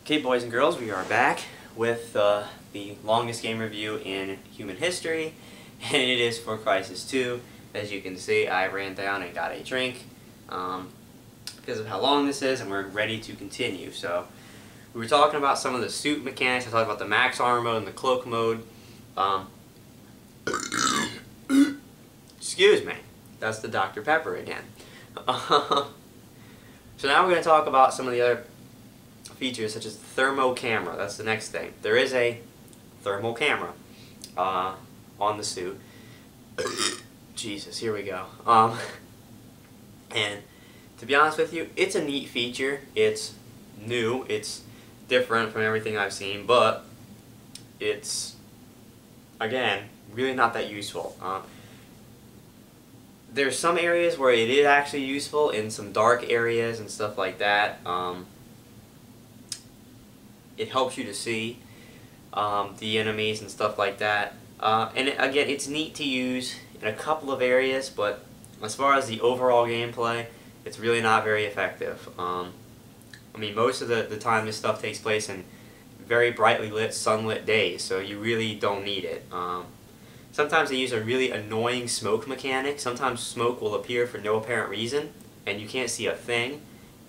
Okay, boys and girls, we are back with the longest game review in human history, and it is for Crysis 2. As you can see, I ran down and got a drink because of how long this is, and we're ready to continue. So, we were talking about some of the suit mechanics. I talked about the max armor mode and the cloak mode. Excuse me, that's the Dr. Pepper again. So now we're going to talk about some of the other features, such as the thermo camera. That's the next thing. There is a thermal camera on the suit. Jesus, here we go. And to be honest with you, it's a neat feature. It's new. It's different from everything I've seen, but it's, again, really not that useful. There's some areas where it is actually useful, in some dark areas and stuff like that. It helps you to see the enemies and stuff like that. And again, it's neat to use in a couple of areas, but as far as the overall gameplay, it's really not very effective. I mean, most of the time this stuff takes place in very brightly lit, sunlit days, so you really don't need it. Sometimes they use a really annoying smoke mechanic. Sometimes smoke will appear for no apparent reason, and you can't see a thing,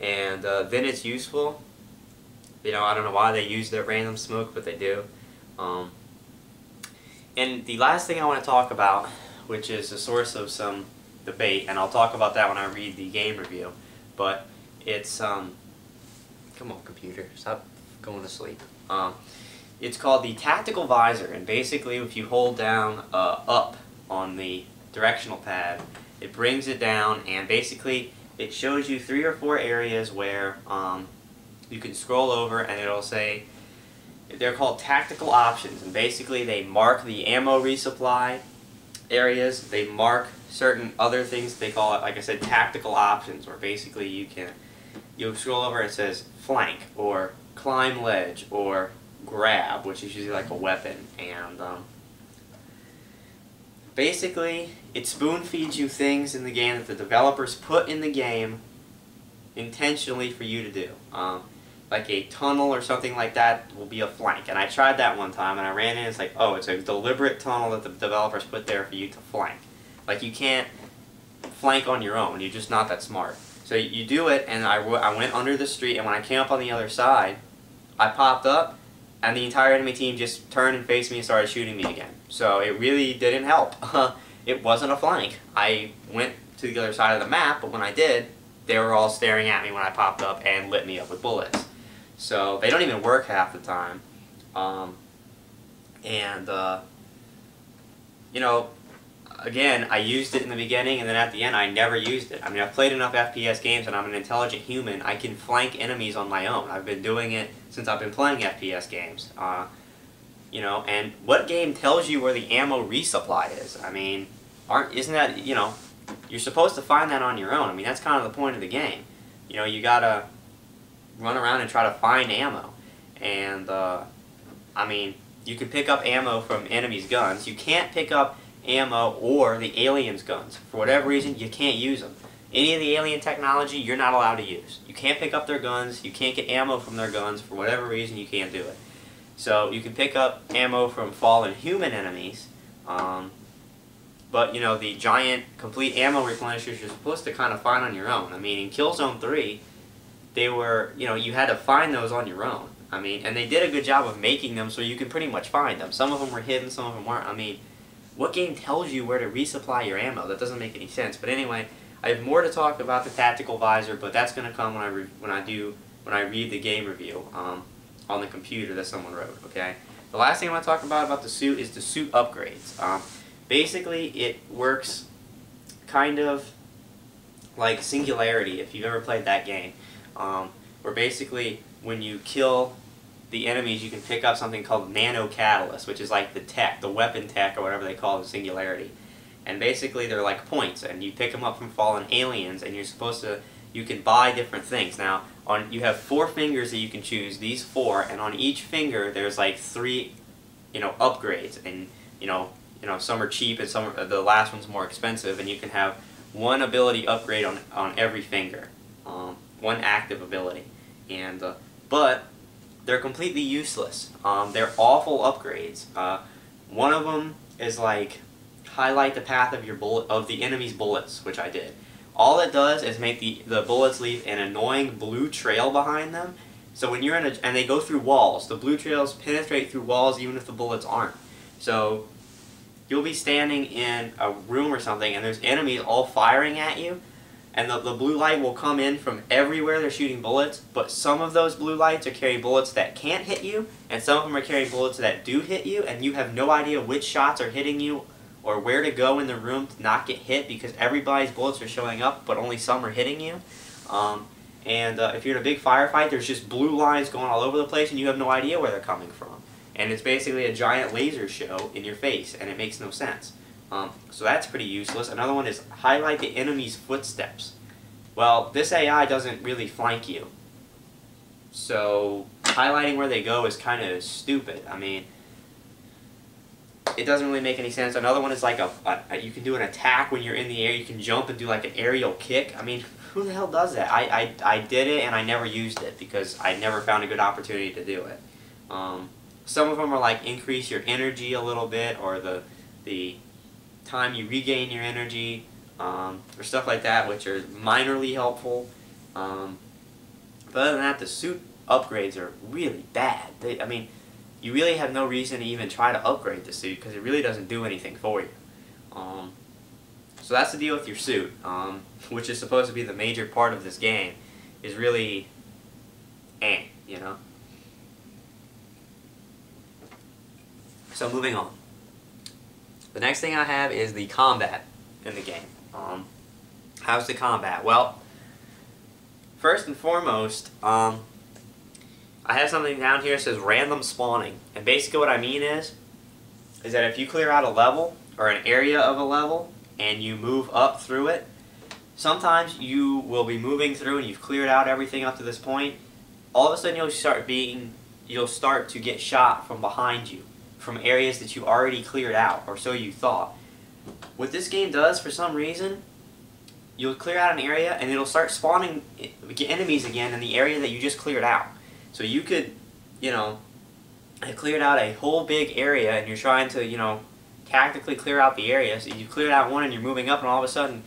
and then it's useful. You know, I don't know why they use their random smoke, but they do. And the last thing I want to talk about, which is a source of some debate, and I'll talk about that when I read the game review, but it's, come on computer, stop going to sleep. It's called the tactical visor, and basically if you hold down up on the directional pad, it brings it down, and basically it shows you 3 or 4 areas where you can scroll over, and it'll say, they're called tactical options, and basically they mark the ammo resupply areas. They mark certain other things. They call it, like I said, tactical options, where basically you'll scroll over and it says flank, or climb ledge, or grab, which is usually like a weapon, and basically it spoon feeds you things in the game that the developers put in the game intentionally for you to do. Like a tunnel or something like that will be a flank, and I tried that one time and I ran in and it's like, oh, it's a deliberate tunnel that the developers put there for you to flank. Like, you can't flank on your own, you're just not that smart. So you do it, and I went under the street, and when I came up on the other side, I popped up, and the entire enemy team just turned and faced me and started shooting me again. So it really didn't help. It wasn't a flank. I went to the other side of the map, but when I did, they were all staring at me when I popped up and lit me up with bullets. So they don't even work half the time. You know, again, I used it in the beginning, and then at the end I never used it. I mean, I've played enough FPS games, and I'm an intelligent human. I can flank enemies on my own. I've been doing it since I've been playing FPS games. You know, and what game tells you where the ammo resupply is? I mean, isn't that, you know, you're supposed to find that on your own. I mean, that's kind of the point of the game. You know, you gotta run around and try to find ammo. And, I mean, you can pick up ammo from enemies' guns. You can't pick up ammo or the aliens' guns. For whatever reason, you can't use them. Any of the alien technology, you're not allowed to use. You can't pick up their guns. You can't get ammo from their guns. For whatever reason, you can't do it. So you can pick up ammo from fallen human enemies, but, you know, the giant complete ammo replenishers you're supposed to kind of find on your own. I mean, in Killzone 3, they were, you know, you had to find those on your own. I mean, and they did a good job of making them so you could pretty much find them. Some of them were hidden, some of them weren't. I mean, what game tells you where to resupply your ammo? That doesn't make any sense. But anyway, I have more to talk about the tactical visor, but that's going to come when I read the game review on the computer that someone wrote. Okay. The last thing I want to talk about the suit is the suit upgrades. Basically, it works kind of like Singularity, if you've ever played that game, where basically when you kill the enemies, you can pick up something called nano catalyst, which is like the tech, the weapon tech, or whatever they call it in Singularity. And basically they're like points, and you pick them up from fallen aliens, and you can buy different things. Now, you have 4 fingers that you can choose, these 4, and on each finger there's like 3, you know, upgrades, and you know, some are cheap and some the last one's more expensive, and you can have 1 ability upgrade on every finger, 1 active ability, and but they're completely useless. They're awful upgrades. One of them is like highlight the path of your the enemy's bullets, which I did. All it does is make the bullets leave an annoying blue trail behind them. So when you're in and they go through walls, the blue trails penetrate through walls even if the bullets aren't. So you'll be standing in a room or something and there's enemies all firing at you, and the blue light will come in from everywhere they're shooting bullets, but some of those blue lights are carrying bullets that can't hit you, and some of them are carrying bullets that do hit you, and you have no idea which shots are hitting you or where to go in the room to not get hit because everybody's bullets are showing up, but only some are hitting you. If you're in a big firefight, there's just blue lines going all over the place, and you have no idea where they're coming from. And it's basically a giant laser show in your face, and it makes no sense. So that's pretty useless. Another one is highlight the enemy's footsteps. Well, this AI doesn't really flank you, so highlighting where they go is kind of stupid. I mean, it doesn't really make any sense. Another one is like you can do an attack when you're in the air. You can jump and do like an aerial kick. I mean, who the hell does that? I did it and I never used it because I never found a good opportunity to do it. Some of them are like increase your energy a little bit, or the time you regain your energy, or stuff like that, which are minorly helpful. But other than that, the suit upgrades are really bad. I mean, you really have no reason to even try to upgrade the suit because it really doesn't do anything for you. So that's the deal with your suit, which is supposed to be the major part of this game, is really you know? So moving on. The next thing I have is the combat in the game. How's the combat? Well, first and foremost, I have something down here that says random spawning. And basically what I mean is that if you clear out a level, or an area of a level, and you move up through it, sometimes you will be moving through and you've cleared out everything up to this point. All of a sudden you'll start to get shot from behind you, from areas that you already cleared out, or so you thought. What this game does, for some reason, you'll clear out an area and it'll start spawning enemies again in the area that you just cleared out. So you could, have cleared out a whole big area and you're trying to, tactically clear out the area. So you cleared out one and you're moving up, and all of a sudden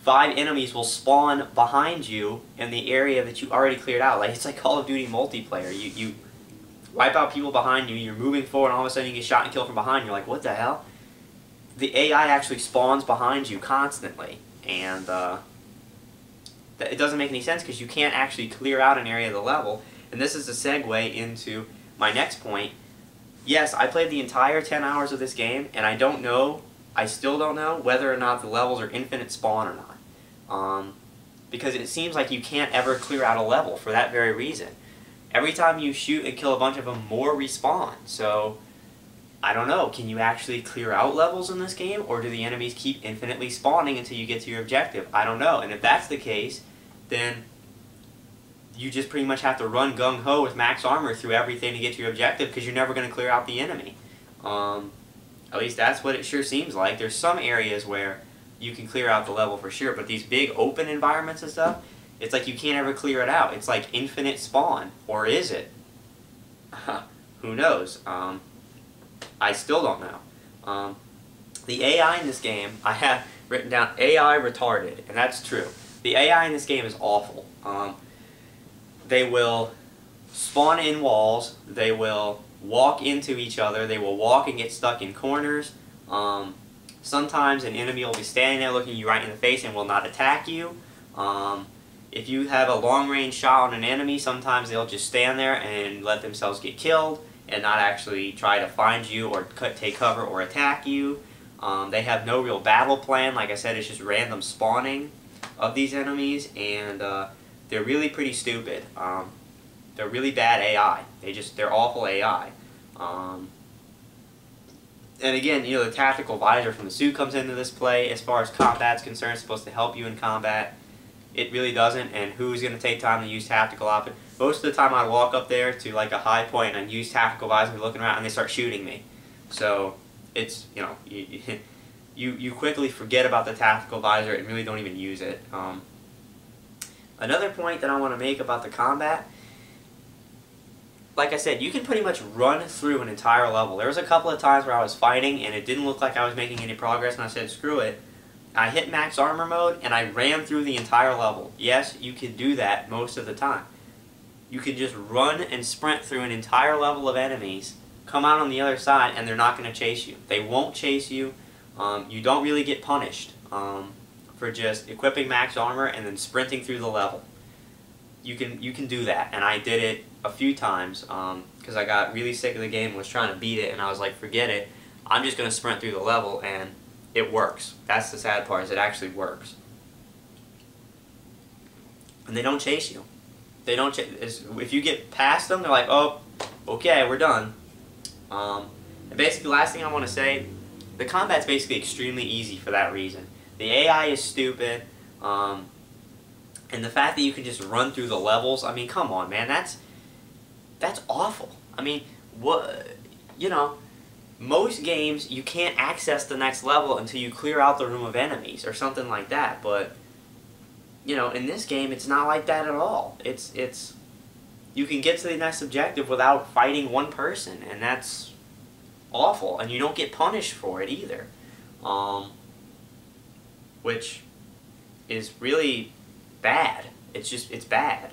5 enemies will spawn behind you in the area that you already cleared out. It's like Call of Duty multiplayer. You wipe out people behind you, you're moving forward, and all of a sudden you get shot and killed from behind. You're like, what the hell? The AI actually spawns behind you constantly, and it doesn't make any sense because you can't actually clear out an area of the level. And this is a segue into my next point. Yes, I played the entire 10 hours of this game, and I still don't know whether or not the levels are infinite spawn or not. Because it seems like you can't ever clear out a level for that very reason. Every time you shoot and kill a bunch of them, more respawn. So, I don't know, can you actually clear out levels in this game, or do the enemies keep infinitely spawning until you get to your objective? I don't know, and if that's the case, then you just pretty much have to run gung-ho with max armor through everything to get to your objective, because you're never going to clear out the enemy. At least that's what it sure seems like. There's some areas where you can clear out the level for sure, but these big open environments and stuff, it's like you can't ever clear it out. It's like infinite spawn. Or is it? Who knows? I still don't know. The AI in this game, I have written down AI retarded, and that's true. The AI in this game is awful. They will spawn in walls, they will walk into each other, they will walk and get stuck in corners. Sometimes an enemy will be standing there looking you right in the face and will not attack you. If you have a long-range shot on an enemy, sometimes they'll just stand there and let themselves get killed and not actually try to find you or take cover or attack you. They have no real battle plan. Like I said, it's just random spawning of these enemies, and they're really pretty stupid. They're really bad AI. They're awful AI. And again, the tactical visor from the suit comes into this play. As far as combat's concerned, it's supposed to help you in combat. It really doesn't, and who's going to take time to use tactical option? Most of the time I walk up there to like a high point and use tactical visor, and be looking around, and they start shooting me. So it's, you quickly forget about the tactical visor and really don't even use it. Another point that I want to make about the combat, like I said, you can pretty much run through an entire level. There was a couple of times where I was fighting and it didn't look like I was making any progress, and I said, screw it. I hit max armor mode and I ran through the entire level. Yes, you can do that most of the time. You can just run and sprint through an entire level of enemies, come out on the other side, and they're not going to chase you. They won't chase you. You don't really get punished for just equipping max armor and then sprinting through the level. You can do that, and I did it a few times because I got really sick of the game and was trying to beat it, and I was like, forget it, I'm just going to sprint through the level, and it works. That's the sad part, is it actually works. And they don't chase you. They don't if you get past them, they're like, oh, okay, we're done. And basically, the last thing I want to say, the combat's basically extremely easy for that reason. The AI is stupid, and the fact that you can just run through the levels, I mean, come on, man, that's awful. I mean, what, you know, most games you can't access the next level until you clear out the room of enemies or something like that, but, you know, in this game, it's not like that at all. It's you can get to the next objective without fighting one person, and that's awful, and you don't get punished for it either, which is really bad. It's bad.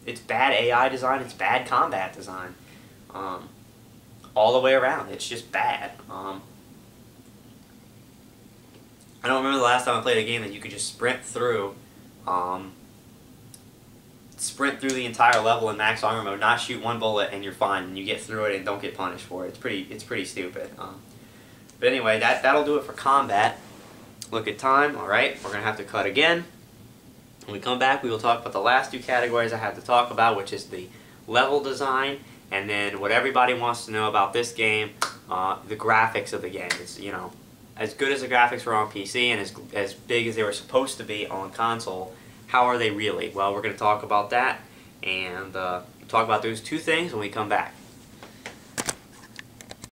It's bad AI design, it's bad combat design, all the way around. It's just bad. I don't remember the last time I played a game that you could just sprint through the entire level in max armor mode, not shoot one bullet, and you're fine, and you get through it and don't get punished for it. It's pretty stupid. But anyway, that'll do it for combat. Look at time. All right, we're gonna have to cut again. When we come back, we will talk about the last two categories I have to talk about, which is the level design, and then what everybody wants to know about this game, the graphics of the game. It's, you know, as good as the graphics were on PC and as big as they were supposed to be on console, how are they really? Well, we're going to talk about that and talk about those two things when we come back.